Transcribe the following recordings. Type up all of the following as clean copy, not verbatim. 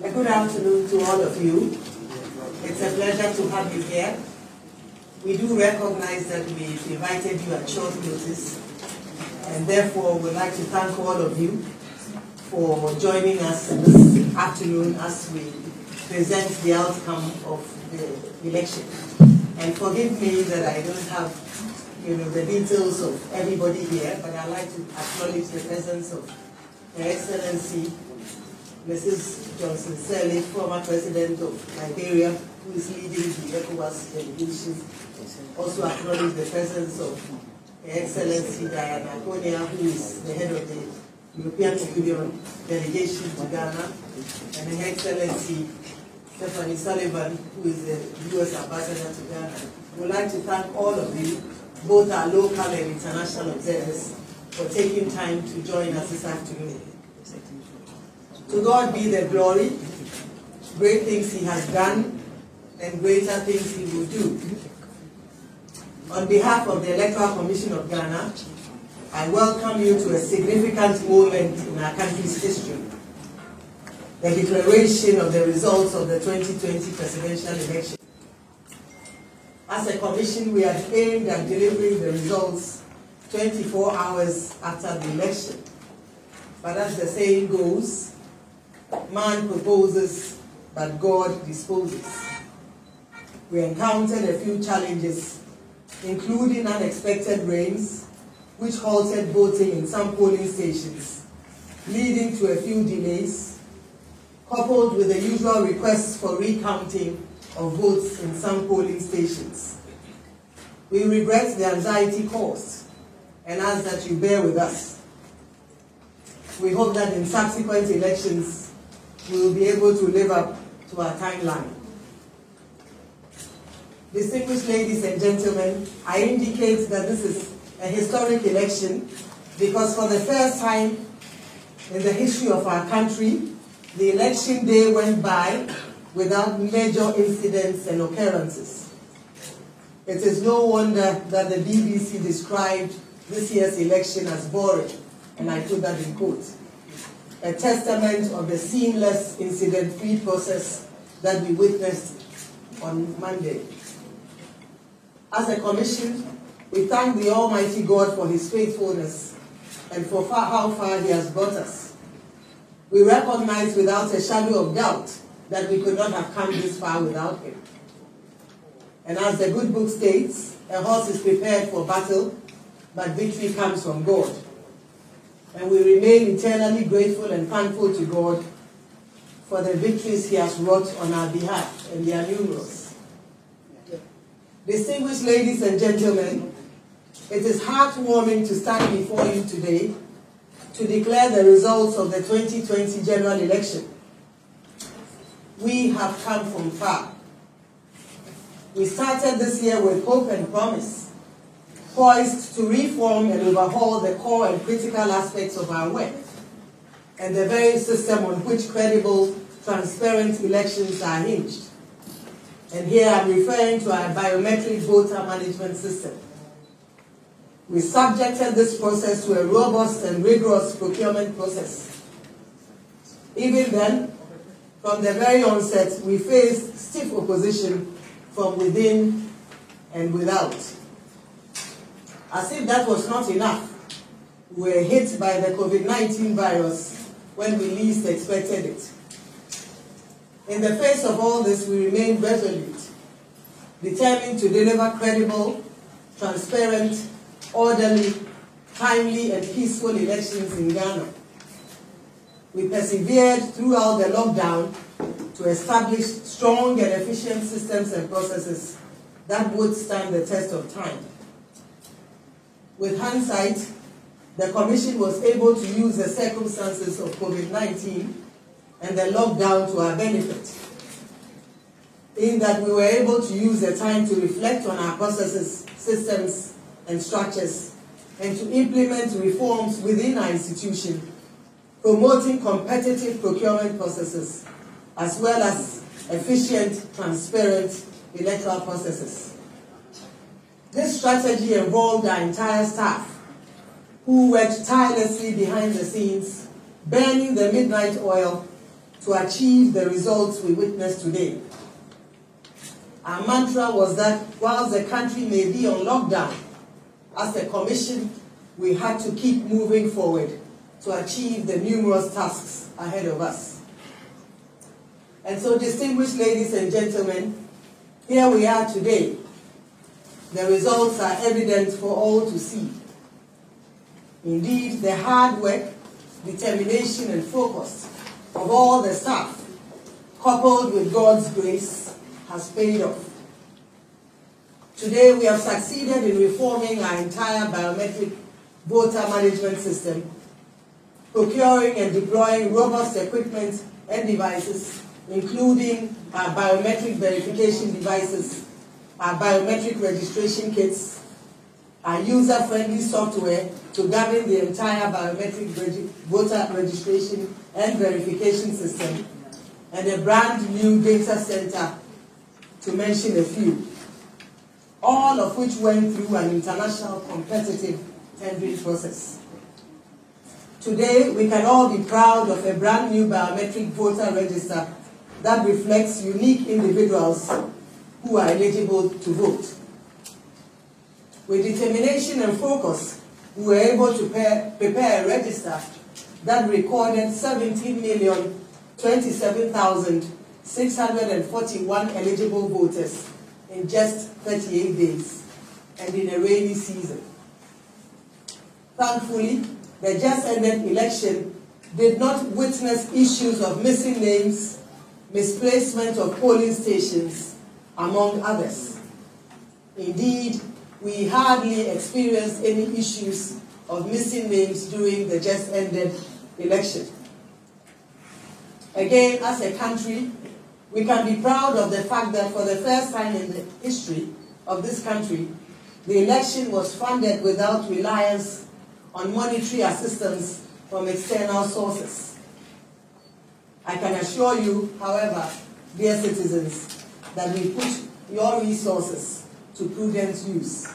A good afternoon to all of you. It's a pleasure to have you here. We do recognize that we've invited you at short notice, and therefore we'd like to thank all of you for joining us this afternoon as we present the outcome of the election. And forgive me that I don't have the details of everybody here, but I'd like to acknowledge the presence of Her Excellency Mrs. Johnson Sirleaf, former President of Liberia, who is leading the ECOWAS delegation. Also acknowledge the presence of Her Excellency Diana Konya, who is the head of the European Union delegation to Ghana, and Her Excellency Stephanie Sullivan, who is the U.S. ambassador to Ghana. We'd like to thank all of you, both our local and international observers, for taking time to join us this afternoon. To God be the glory. Great things He has done, and greater things He will do. On behalf of the Electoral Commission of Ghana, I welcome you to a significant moment in our country's history, the declaration of the results of the 2020 presidential election. As a commission, we had aimed at delivering the results 24 hours after the election. But as the saying goes, man proposes, but God disposes. We encountered a few challenges, including unexpected rains, which halted voting in some polling stations, leading to a few delays, coupled with the usual requests for recounting of votes in some polling stations. We regret the anxiety caused and ask that you bear with us. We hope that in subsequent elections, we will be able to live up to our timeline. Distinguished ladies and gentlemen, I indicate that this is a historic election because for the first time in the history of our country, the election day went by without major incidents and occurrences. It is no wonder that the BBC described this year's election as boring, and I put that in quotes. A testament of the seamless, incident-free process that we witnessed on Monday. As a commission, we thank the Almighty God for His faithfulness and for how far He has brought us. We recognize without a shadow of doubt that we could not have come this far without Him. And as the good book states, a horse is prepared for battle, but victory comes from God. And we remain eternally grateful and thankful to God for the victories He has wrought on our behalf, and they are numerous. Distinguished ladies and gentlemen, it is heartwarming to stand before you today to declare the results of the 2020 general election. We have come from far. We started this year with hope and promise, poised to reform and overhaul the core and critical aspects of our work and the very system on which credible, transparent elections are hinged. And here I'm referring to our biometric voter management system. We subjected this process to a robust and rigorous procurement process. Even then, from the very onset, we faced stiff opposition from within and without. As if that was not enough, we were hit by the COVID-19 virus when we least expected it. In the face of all this, we remained resolute, determined to deliver credible, transparent, orderly, timely, and peaceful elections in Ghana. We persevered throughout the lockdown to establish strong and efficient systems and processes that would stand the test of time. With hindsight, the Commission was able to use the circumstances of COVID-19 and the lockdown to our benefit, in that we were able to use the time to reflect on our processes, systems, and structures, and to implement reforms within our institution, promoting competitive procurement processes, as well as efficient, transparent electoral processes. This strategy involved our entire staff, who worked tirelessly behind the scenes, burning the midnight oil to achieve the results we witnessed today. Our mantra was that whilst the country may be on lockdown, as a commission, we had to keep moving forward to achieve the numerous tasks ahead of us. And so, distinguished ladies and gentlemen, here we are today. The results are evident for all to see. Indeed, the hard work, determination, and focus of all the staff, coupled with God's grace, has paid off. Today, we have succeeded in reforming our entire biometric voter management system, procuring and deploying robust equipment and devices, including our biometric verification devices, our biometric registration kits, our user-friendly software to govern the entire biometric voter registration and verification system, and a brand new data center, to mention a few, all of which went through an international competitive tendering process. Today, we can all be proud of a brand new biometric voter register that reflects unique individuals who are eligible to vote. With determination and focus, we were able to prepare a register that recorded 17,027,641 eligible voters in just 38 days, and in a rainy season. Thankfully, the just ended election did not witness issues of missing names, misplacement of polling stations, among others. Indeed, we hardly experienced any issues of missing names during the just ended election. Again, as a country, we can be proud of the fact that for the first time in the history of this country, the election was funded without reliance on monetary assistance from external sources. I can assure you, however, dear citizens, that we put your resources to prudent use.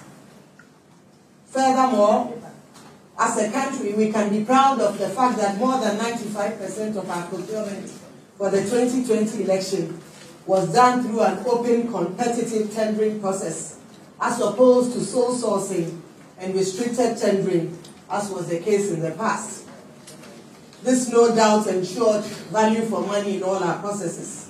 Furthermore, as a country, we can be proud of the fact that more than 95% of our procurement for the 2020 election was done through an open, competitive tendering process, as opposed to sole sourcing and restricted tendering, as was the case in the past. This no doubt ensured value for money in all our processes.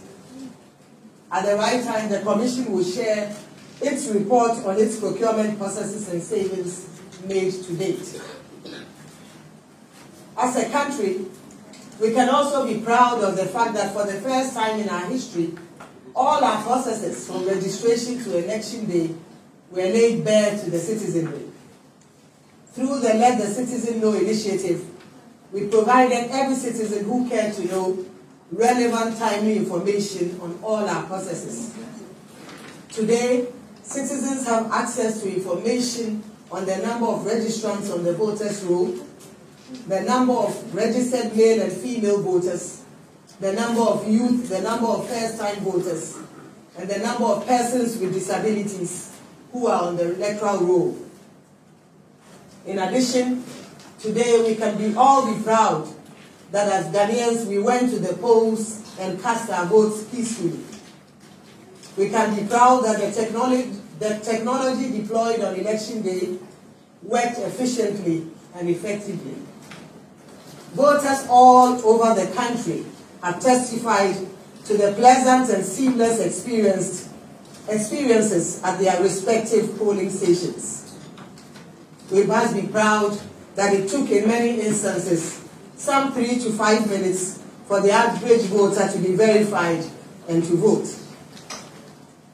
At the right time, the Commission will share its report on its procurement processes and savings made to date. As a country, we can also be proud of the fact that for the first time in our history, all our processes from registration to election day were laid bare to the citizenry. Through the Let the Citizen Know initiative, we provided every citizen who cared to know relevant, timely information on all our processes. Today, citizens have access to information on the number of registrants on the voters' roll, the number of registered male and female voters, the number of youth, the number of first-time voters, and the number of persons with disabilities who are on the electoral roll. In addition, today we can all be proud that as Ghanaians we went to the polls and cast our votes peacefully. We can be proud that the technology deployed on election day worked efficiently and effectively. Voters all over the country have testified to the pleasant and seamless experiences at their respective polling stations. We must be proud that it took in many instances some 3 to 5 minutes for the average voter to be verified and to vote.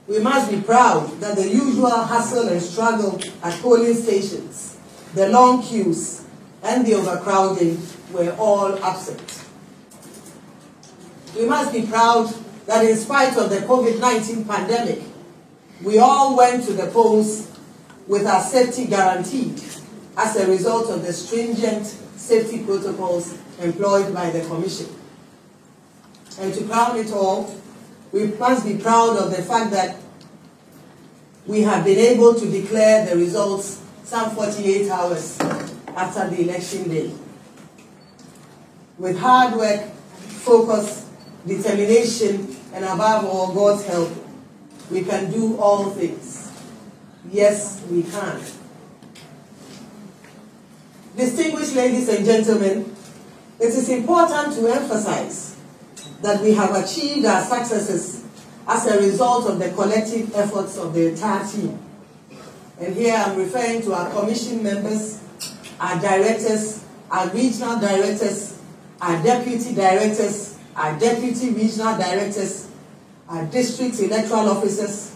We must be proud that the usual hustle and struggle at polling stations, the long queues, and the overcrowding were all absent. We must be proud that in spite of the COVID-19 pandemic, we all went to the polls with our safety guaranteed as a result of the stringent safety protocols employed by the Commission. And to crown it all, we must be proud of the fact that we have been able to declare the results some 48 hours after the election day. With hard work, focus, determination, and above all, God's help, we can do all things. Yes, we can. Distinguished ladies and gentlemen, it is important to emphasize that we have achieved our successes as a result of the collective efforts of the entire team. And here I'm referring to our commission members, our directors, our regional directors, our deputy directors, our deputy regional directors, our district electoral officers,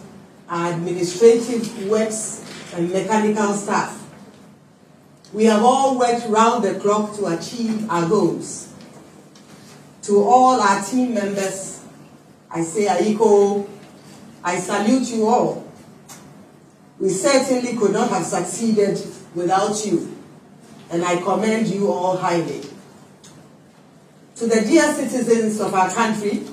our administrative works and mechanical staff. We have all worked round the clock to achieve our goals. To all our team members, I say Aiko, I salute you all. We certainly could not have succeeded without you, and I commend you all highly. To the dear citizens of our country,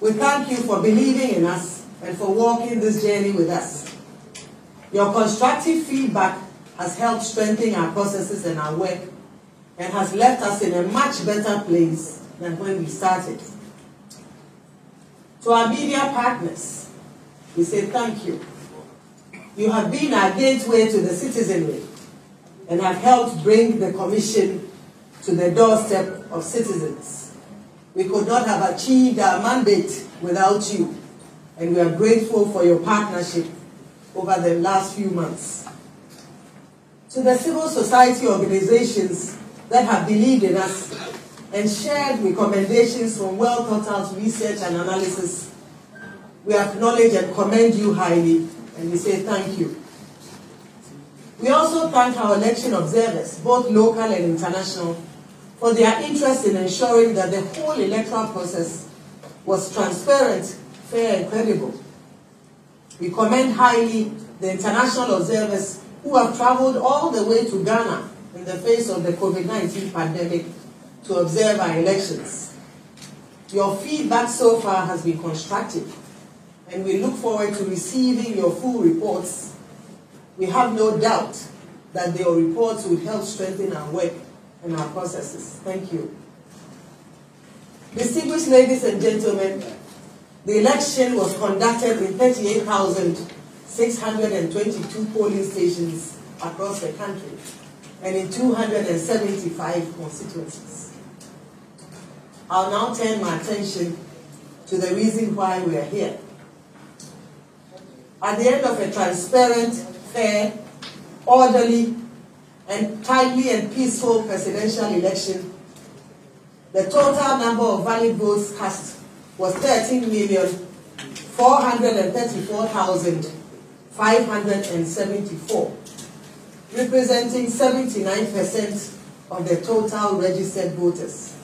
we thank you for believing in us and for walking this journey with us. Your constructive feedback has helped strengthen our processes and our work and has left us in a much better place than when we started. To our media partners, we say thank you. You have been our gateway to the citizenry and have helped bring the Commission to the doorstep of citizens. We could not have achieved our mandate without you, and we are grateful for your partnership over the last few months. To the civil society organizations that have believed in us and shared recommendations from well-thought-out research and analysis, we acknowledge and commend you highly, and we say thank you. We also thank our election observers, both local and international, for their interest in ensuring that the whole electoral process was transparent, fair, and credible. We commend highly the international observers who have traveled all the way to Ghana in the face of the COVID-19 pandemic to observe our elections. Your feedback so far has been constructive, and we look forward to receiving your full reports. We have no doubt that your reports will help strengthen our work and our processes. Thank you. Distinguished ladies and gentlemen, the election was conducted in 38,622 polling stations across the country and in 275 constituencies. I'll now turn my attention to the reason why we are here. At the end of a transparent, fair, orderly, and timely and peaceful presidential election, the total number of valid votes cast was 13,434,574, representing 79% of the total registered voters.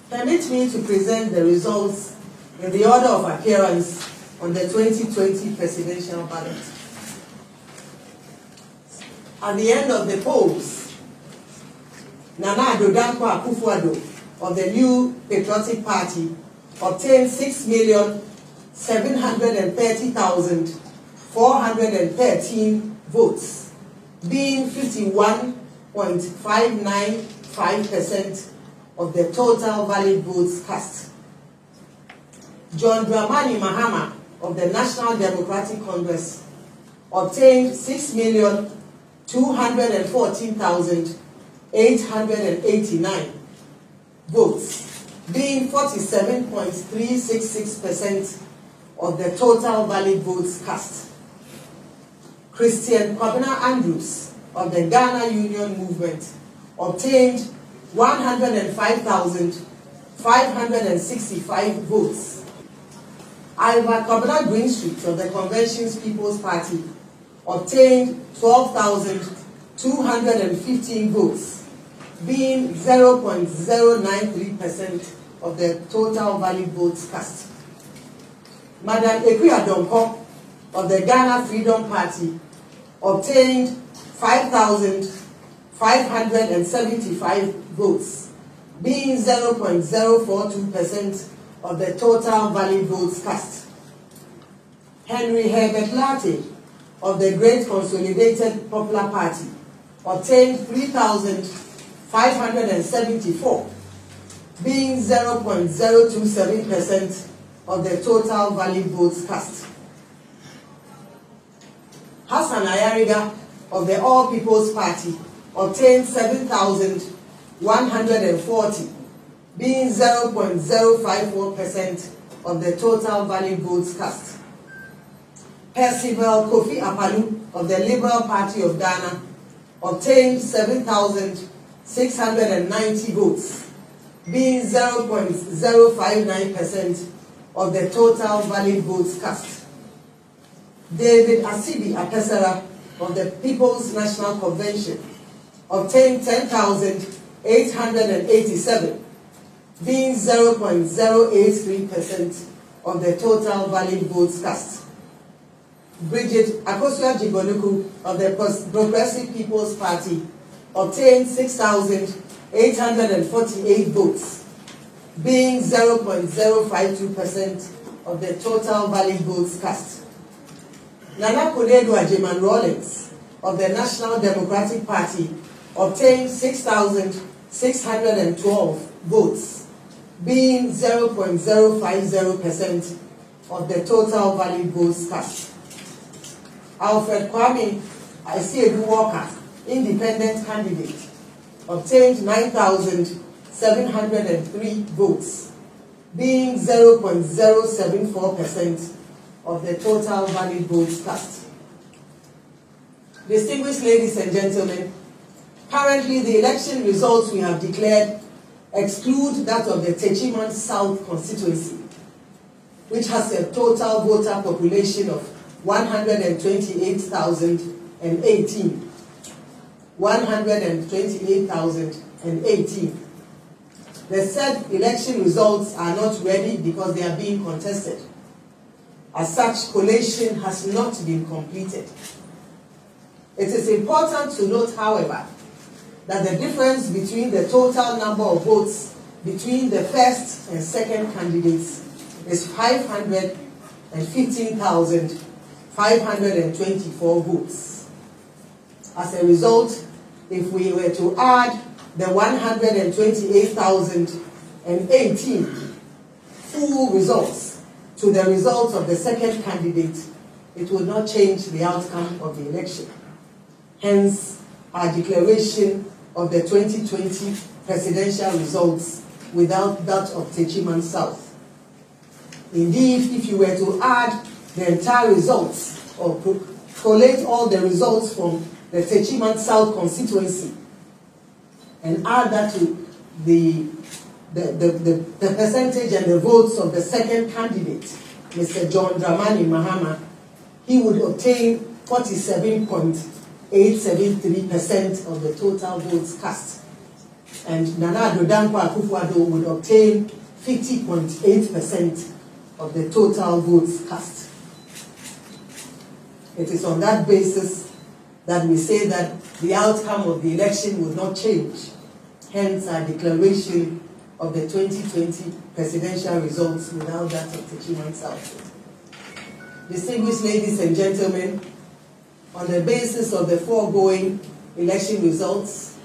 Permit me to present the results in the order of appearance on the 2020 presidential ballot. At the end of the polls, Nana Addo Dankwa Akufo-Addo of the New Patriotic Party obtained 6,730,413 votes, being 51.595% of the total valid votes cast. John Dramani Mahama of the National Democratic Congress obtained 6,214,889 votes, being 47.366% of the total valid votes cast. Christian Kwabena Andrews of the Ghana Union Movement obtained 105,565 votes. Iva Kwabena Greenstreet of the Convention's People's Party obtained 12,215 votes, being 0.093% of the total valid votes cast. Madam Ekuya Donko of the Ghana Freedom Party obtained 5,575 votes, being 0.042% of the total valid votes cast. Henry Herbert Latte of the Great Consolidated Popular Party obtained 3,574, being 0.027% of the total valid votes cast. Hassan Ayariga of the All People's Party obtained 7,140, being 0.054% of the total valid votes cast. Percival Kofi Apalu of the Liberal Party of Ghana obtained 7,690 votes, being 0.059% of the total valid votes cast. David Asibi Apesara of the People's National Convention obtained 10,887, being 0.083% of the total valid votes cast. Bridget Akosua Jibonuku of the Progressive People's Party obtained 6,848 votes, being 0.052% of the total valid votes cast. Nana Konedu Ajeman Rawlings of the National Democratic Party obtained 6,612 votes, being 0.050% of the total valid votes cast. Alfred Kwame Isiedu Walker, independent candidate, obtained 9,703 votes, being 0.074% of the total valid votes cast. Distinguished ladies and gentlemen, currently the election results we have declared exclude that of the Techiman South constituency, which has a total voter population of 128,018. 128,018. The said election results are not ready because they are being contested. As such, collation has not been completed. It is important to note, however, that the difference between the total number of votes between the first and second candidates is 515,524 votes. As a result, if we were to add the 128,018 full results to the results of the second candidate, it will not change the outcome of the election. Hence, our declaration of the 2020 presidential results without that of Techiman South. Indeed, if you were to add the entire results or collate all the results from the Techiman South constituency and add that to the percentage and the votes of the second candidate, Mr. John Dramani Mahama, he would obtain 47.873% of the total votes cast. And Nana Dankwa Akufo-Addo would obtain 50.8% of the total votes cast. It is on that basis that we say that the outcome of the election will not change. Hence our declaration of the 2020 presidential results without that of Techiman South. Distinguished ladies and gentlemen, on the basis of the foregoing election results,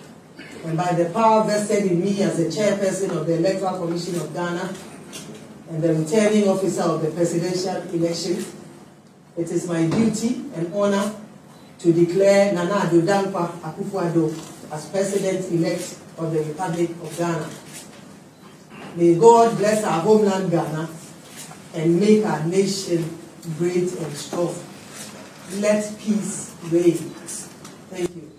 and by the power vested in me as the chairperson of the Electoral Commission of Ghana and the returning officer of the presidential election, it is my duty and honor to declare Nana Dankwa Akufo-Addo as President-elect of the Republic of Ghana. May God bless our homeland Ghana and make our nation great and strong. Let peace reign. Thank you.